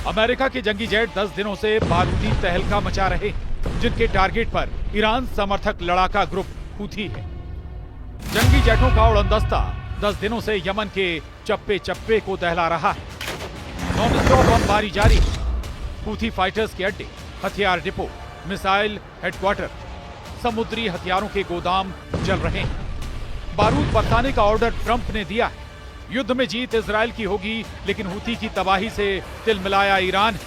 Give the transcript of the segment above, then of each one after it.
America के जंगी jet 10 दिनों से बारूदी तहलका मचा रहे, जिनके टारगेट पर ईरान समर्थक लड़ाका ग्रुप हूथी है। जंगी जेटों का उड़नदस्ता 10 दिनों से यमन के चप्पे चप्पे को दहला रहा है। नॉन-स्टॉप बमबारी जारी है। हूथी फाइटर्स के अड्डे, हथियार डिपो, मिसाइल हेडक्वार्टर, समुद्री हथियारों के गोदाम जल रहे हैं। बारूद बरसाने का ऑर्डर ट्रंप ने दिया है। युद्ध में जीत इजराइल की होगी, लेकिन हूथी की तबाही से तिलमिलाया ईरान।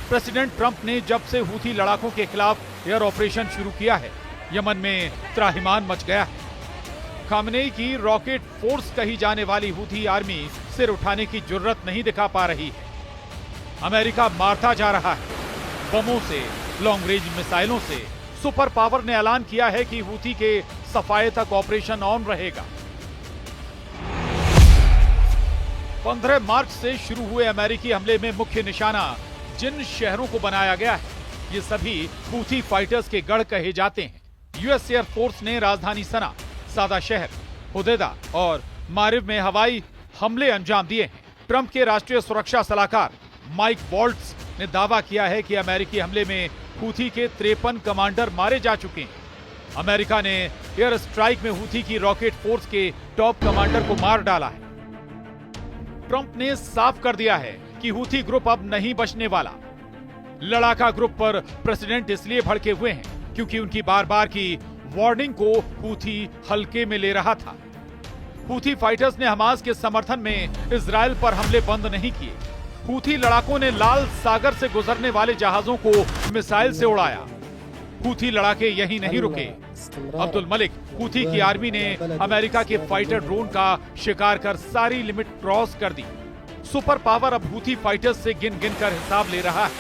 प्रेसिडेंट ट्रंप ने जब से हूथी लड़ाकों के खिलाफ एयर ऑपरेशन शुरू किया है, यमन में त्राहिमाम मच गया है। खामनेई की रॉकेट फोर्स कही जाने वाली हूथी आर्मी सिर उठाने की जुर्रत नहीं दिखा पा रही है। अमेरिका मारता जा रहा है, बमों से, लॉन्ग रेंज मिसाइलों से। सुपर पावर ने ऐलान किया है कि हूथी के सफाये तक ऑपरेशन ऑन रहेगा। 15 मार्च से शुरू हुए अमेरिकी हमले में मुख्य निशाना जिन शहरों को बनाया गया है, ये सभी हूथी फाइटर्स के गढ़ कहे जाते हैं। यूएस एयर फोर्स ने राजधानी सना, सादा शहर, हुदैदा और मारिब में हवाई हमले अंजाम दिए हैं। ट्रंप के राष्ट्रीय सुरक्षा सलाहकार माइक वॉल्ट्स ने दावा किया है कि अमेरिकी हमले में हूथी के 53 कमांडर मारे जा चुके हैं। अमेरिका ने एयर स्ट्राइक में हूथी की रॉकेट फोर्स के टॉप कमांडर को मार डाला है। ट्रंप ने साफ कर दिया है कि हूथी ग्रुप अब नहीं बचने वाला। लड़ाका ग्रुप पर प्रेसिडेंट इसलिए भड़के हुए हैं क्योंकि उनकी बार बार की वार्निंग को हूथी हल्के में ले रहा था। हूथी फाइटर्स ने हमास के समर्थन में इजराइल पर हमले बंद नहीं किए। हूथी लड़ाकों ने लाल सागर से गुजरने वाले जहाजों को मिसाइल से उड़ाया। हूथी लड़ाके यहीं नहीं रुके। अब्दुल मलिक हूथी की आर्मी ने अमेरिका के फाइटर ड्रोन का शिकार कर सारी लिमिट क्रॉस कर दी। सुपर पावर अब हूथी फाइटर्स से गिन गिन कर हिसाब ले रहा है।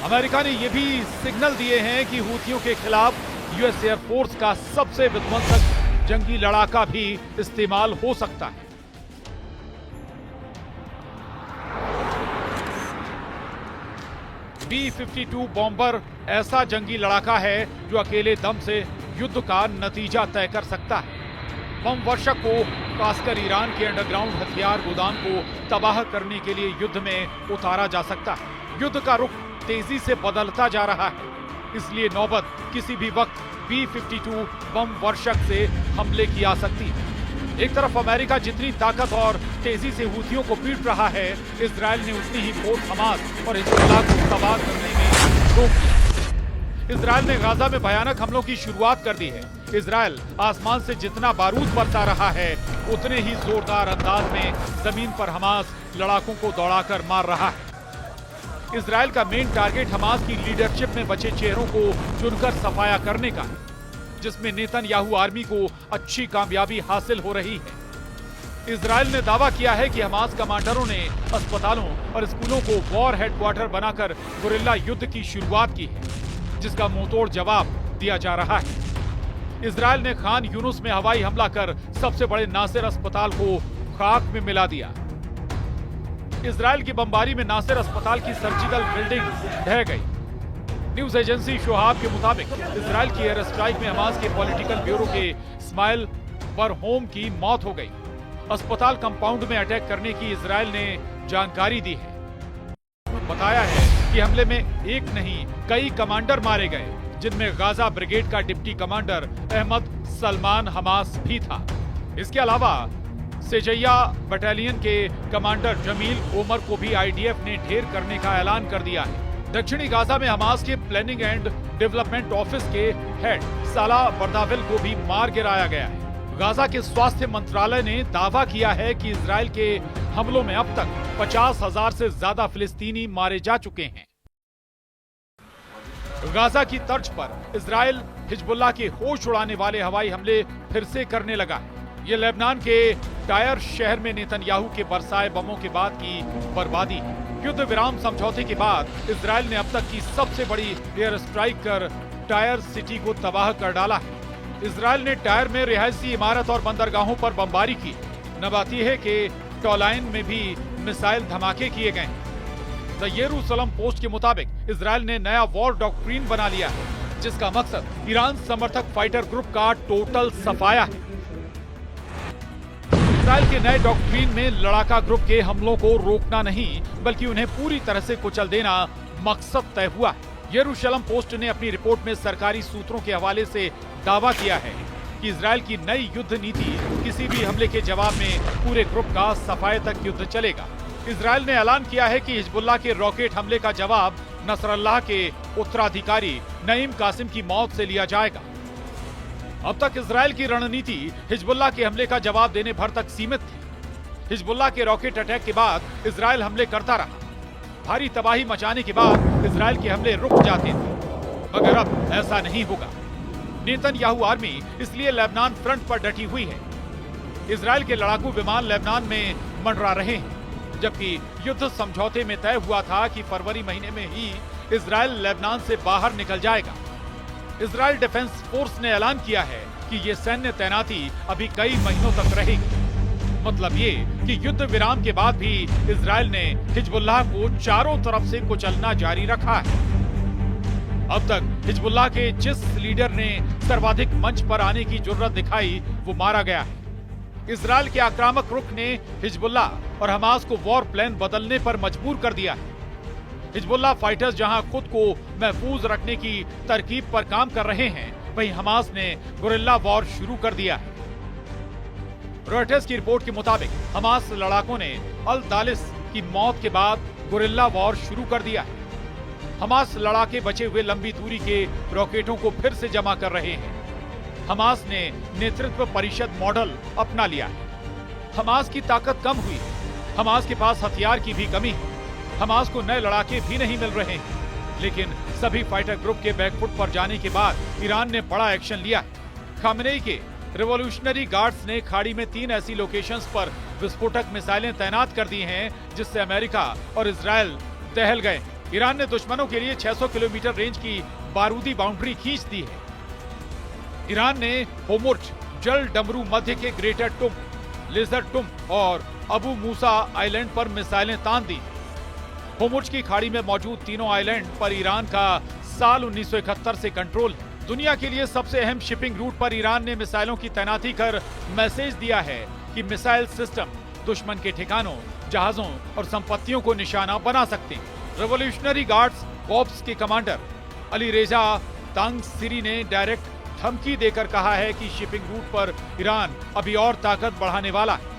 अमेरिका ने यह भी सिग्नल दिए हैं कि हूथियों के खिलाफ यूएस एयर फोर्स का सबसे विध्वंसक जंगी लड़ाका भी इस्तेमाल हो सकता है। B-52 बॉम्बर ऐसा जंगी लड़ाका है जो अकेले दम से युद्ध का नतीजा तय कर सकता है। बम वर्षक को खासकर ईरान के अंडरग्राउंड हथियार गोदाम को तबाह करने के लिए युद्ध में उतारा जा सकता है। युद्ध का रुख तेजी से बदलता जा रहा है, इसलिए नौबत किसी भी वक्त B-52 बम वर्षक से हमले की आ सकती है। एक तरफ अमेरिका जितनी ताकत और तेजी से हूथियों को पीट रहा है, इजराइल ने उतनी ही फोर्स हमास और हिजबुल्लाह को तबाह करने में रोक दिया। इजराइल ने गाजा में भयानक हमलों की शुरुआत कर दी है। इजराइल आसमान से जितना बारूद बरसा रहा है, उतने ही जोरदार अंदाज में जमीन पर हमास लड़ाकों को दौड़ाकर मार रहा है। इजराइल का मेन टारगेट हमास की लीडरशिप में बचे चेहरों को चुनकर सफाया करने का है, जिसमें नेतन्याहू आर्मी को अच्छी कामयाबी हासिल हो रही है। इजराइल ने दावा किया है कि हमास कमांडरों ने अस्पतालों और स्कूलों को वॉर हेडक्वार्टर बनाकर गुरिल्ला युद्ध की शुरुआत की है, जिसका मुंहतोड़ जवाब दिया जा रहा है। इजराइल ने खान यूनुस में हवाई हमला कर सबसे बड़े नासिर अस्पताल को खाक में मिला दिया। इजराइल की बमबारी में नासिर अस्पताल की सर्जिकल बिल्डिंग ढह गई। न्यूज एजेंसी शोहाब के मुताबिक इजराइल की एयर स्ट्राइक में हमास के पॉलिटिकल ब्यूरो के इस्माइल बरहोम की मौत हो गई। अस्पताल कंपाउंड में अटैक करने की इजराइल ने जानकारी दी है। बताया है कि हमले में एक नहीं कई कमांडर मारे गए, जिनमें गाजा ब्रिगेड का deputy commander Ahmed Salman Hamas भी था। इसके अलावा सेजैया बटालियन के कमांडर जमील ओमर को भी आईडीएफ ने ढेर करने का ऐलान कर दिया है। दक्षिणी गाजा में हमास के प्लानिंग एंड डेवलपमेंट ऑफिस के हेड साला बर्दाविल को भी मार गिराया गया है। गाजा के स्वास्थ्य मंत्रालय ने दावा किया है कि इजराइल के हमलों में अब तक 50,000 से ज्यादा फिलिस्तीनी मारे जा चुके हैं। गाजा की तर्ज पर इजराइल हिजबुल्लाह के होश उड़ाने वाले हवाई हमले फिर से करने लगा है। ये लेबनान के टायर शहर में नेतन्याहू के बरसाए बमों के बाद की बर्बादी है। युद्ध विराम समझौते के बाद इजराइल ने अब तक की सबसे बड़ी एयर स्ट्राइक कर टायर सिटी को तबाह कर डाला है। इजराइल ने टायर में रिहायशी इमारत और बंदरगाहों पर बमबारी की। नबाती है कि टॉलाइन में भी मिसाइल धमाके किए गए। द येरूशलम पोस्ट के मुताबिक इजराइल ने नया वॉर डॉक्ट्रिन बना लिया है, जिसका मकसद ईरान समर्थक फाइटर ग्रुप का टोटल सफाया है। इजराइल के नए डॉक्ट्रिन में लड़ाका ग्रुप के हमलों को रोकना नहीं बल्कि उन्हें पूरी तरह से कुचल देना मकसद तय हुआ है। यरूशलेम पोस्ट ने अपनी रिपोर्ट में सरकारी सूत्रों के हवाले से दावा किया है कि इजराइल की नई युद्ध नीति किसी भी हमले के जवाब में पूरे ग्रुप का सफाई तक युद्ध चलेगा। इजराइल ने ऐलान किया है कि हिजबुल्लाह के रॉकेट हमले का जवाब नसरल्लाह के उत्तराधिकारी नईम कासिम की मौत से लिया जाएगा। अब तक इजराइल की रणनीति हिजबुल्लाह के हमले का जवाब देने भर तक सीमित थी। हिजबुल्लाह के रॉकेट अटैक के बाद इजराइल हमले करता रहा। भारी तबाही मचाने के बाद इजराइल के हमले रुक जाते थे, मगर अब ऐसा नहीं होगा। नेतन्याहू आर्मी इसलिए लेबनान फ्रंट पर डटी हुई है। इजराइल के लड़ाकू विमान लेबनान में मंडरा रहे हैं, जबकि युद्ध समझौते में तय हुआ था कि फरवरी महीने में ही इजराइल लेबनान से बाहर निकल जाएगा। इजराइल डिफेंस फोर्स ने ऐलान किया है कि ये सैन्य तैनाती अभी कई महीनों तक रहेगी। मतलब ये कि युद्ध विराम के बाद भी इजराइल ने हिजबुल्लाह को चारों तरफ से कुचलना जारी रखा है। अब तक हिजबुल्लाह के जिस लीडर ने सर्वाधिक मंच पर आने की जुर्रत दिखाई वो मारा गया है। इजराइल के आक्रामक रुख ने हिजबुल्लाह और हमास को वॉर प्लान बदलने पर मजबूर कर दिया है। हिजबुल्लाह फाइटर्स जहां खुद को महफूज रखने की तरकीब पर काम कर रहे हैं, वहीं हमास ने गुरिल्ला वॉर शुरू कर दिया है। रॉयटर्स की रिपोर्ट के मुताबिक हमास लड़ाकों ने अल दालिस की मौत के बाद गुरिल्ला वॉर शुरू कर दिया है। हमास लड़ाके बचे हुए लंबी दूरी के रॉकेटों को फिर से जमा कर रहे हैं। हमास ने नेतृत्व परिषद मॉडल अपना लिया है। हमास की ताकत कम हुई है। हमास के पास हथियार की भी कमी है। हमास को नए लड़ाके भी नहीं मिल रहे हैं, लेकिन सभी फाइटर ग्रुप के बैकफुट पर जाने के बाद ईरान ने बड़ा एक्शन लिया है। खामनेई के रिवॉल्यूशनरी गार्ड्स ने खाड़ी में 3 ऐसी लोकेशंस पर विस्फोटक मिसाइलें तैनात कर दी हैं, जिससे अमेरिका और इजराइल दहल गए। ईरान ने दुश्मनों के लिए 600 किलोमीटर रेंज की बारूदी बाउंड्री खींच दी है। ईरान ने होमुर्ज, जल डमरू मध्य के ग्रेटर टुम, लेजर टुम और अबू मूसा आइलैंड पर मिसाइलें तान दी। होमुर्ज की खाड़ी में मौजूद तीनों आइलैंड पर ईरान का साल 1971 से कंट्रोल है। दुनिया के लिए सबसे अहम शिपिंग रूट पर ईरान ने मिसाइलों की तैनाती कर मैसेज दिया है कि मिसाइल सिस्टम दुश्मन के ठिकानों, जहाजों और संपत्तियों को निशाना बना सकते हैं। रिवॉल्यूशनरी गार्ड्स कॉर्प्स के कमांडर अली रेजा तांगसिरी ने डायरेक्ट धमकी देकर कहा है कि शिपिंग रूट पर ईरान अभी और ताकत बढ़ाने वाला है।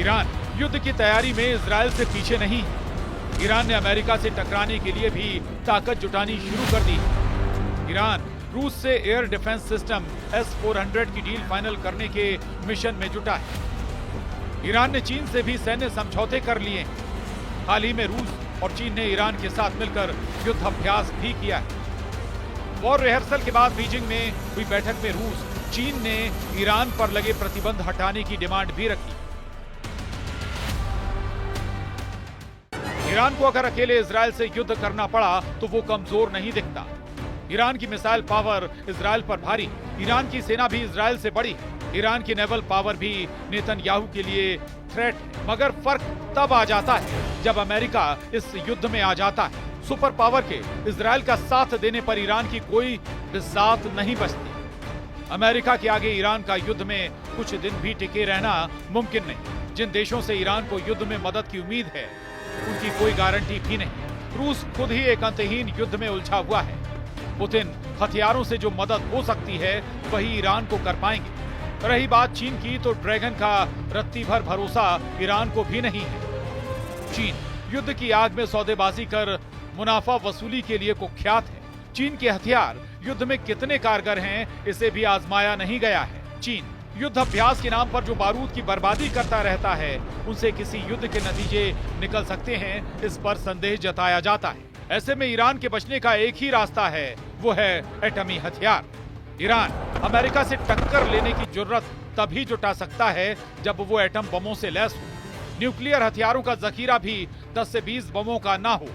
ईरान युद्ध की तैयारी में इजराइल से पीछे नहीं है। ईरान ने अमेरिका से टकराने के लिए भी ताकत जुटानी शुरू कर दी। ईरान रूस से एयर डिफेंस सिस्टम S-400 की डील फाइनल करने के मिशन में जुटा है। ईरान ने चीन से भी सैन्य समझौते कर लिए हैं। हाल ही में रूस और चीन ने ईरान के साथ मिलकर युद्ध अभ्यास भी किया है। वॉर रिहर्सल के बाद बीजिंग में हुई बैठक में रूस, चीन ने ईरान पर लगे प्रतिबंध हटाने की डिमांड भी रखी। ईरान को अगर अकेले इजराइल से युद्ध करना पड़ा तो वो कमजोर नहीं दिखता। ईरान की मिसाइल पावर इजराइल पर भारी, ईरान की सेना भी इजराइल से बड़ी, ईरान की नेवल पावर भी नेतन्याहू के लिए थ्रेट है। मगर फर्क तब आ जाता है जब अमेरिका इस युद्ध में आ जाता है। सुपर पावर के इजराइल का साथ देने पर ईरान की कोई बिसात नहीं बचती। अमेरिका के आगे ईरान का युद्ध में कुछ दिन भी टिके रहना मुमकिन नहीं। जिन देशों से ईरान को युद्ध में मदद की उम्मीद है, उनकी कोई गारंटी भी नहीं। रूस खुद ही एक अंतहीन युद्ध में उलझा हुआ है। पुतिन हथियारों से जो मदद हो सकती है वही ईरान को कर पाएंगे। रही बात चीन की, तो ड्रैगन का रत्ती भर भरोसा ईरान को भी नहीं है। चीन युद्ध की आग में सौदेबाजी कर मुनाफा वसूली के लिए कुख्यात है। चीन के हथियार युद्ध में कितने कारगर हैं, इसे भी आजमाया नहीं गया है। चीन युद्ध अभ्यास के नाम पर जो बारूद की बर्बादी करता रहता है, उनसे किसी युद्ध के नतीजे निकल सकते हैं, इस पर संदेह जताया जाता है। ऐसे में ईरान के बचने का एक ही रास्ता है, वो है एटमी हथियार। ईरान अमेरिका से टक्कर लेने की जुर्रत तभी जुटा सकता है जब वो एटम बमों से लैस हो। न्यूक्लियर हथियारों का जखीरा भी 10 से 20 बमों का ना हो।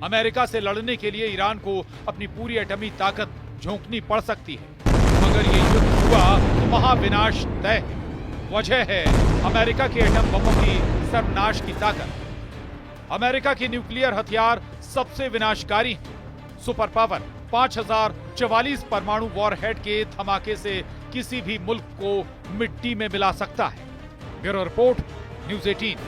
अमेरिका से लड़ने के लिए ईरान को अपनी पूरी एटमी ताकत झोंकनी पड़ सकती है। अगर ये युद्ध हुआ तो महाविनाश तय है। वजह है अमेरिका के एटम बमों की सर्वनाश की ताकत। अमेरिका के न्यूक्लियर हथियार सबसे विनाशकारी हैं। सुपर पावर 5044 परमाणु वॉरहेड के धमाके से किसी भी मुल्क को मिट्टी में मिला सकता है। Bureau report, news 18।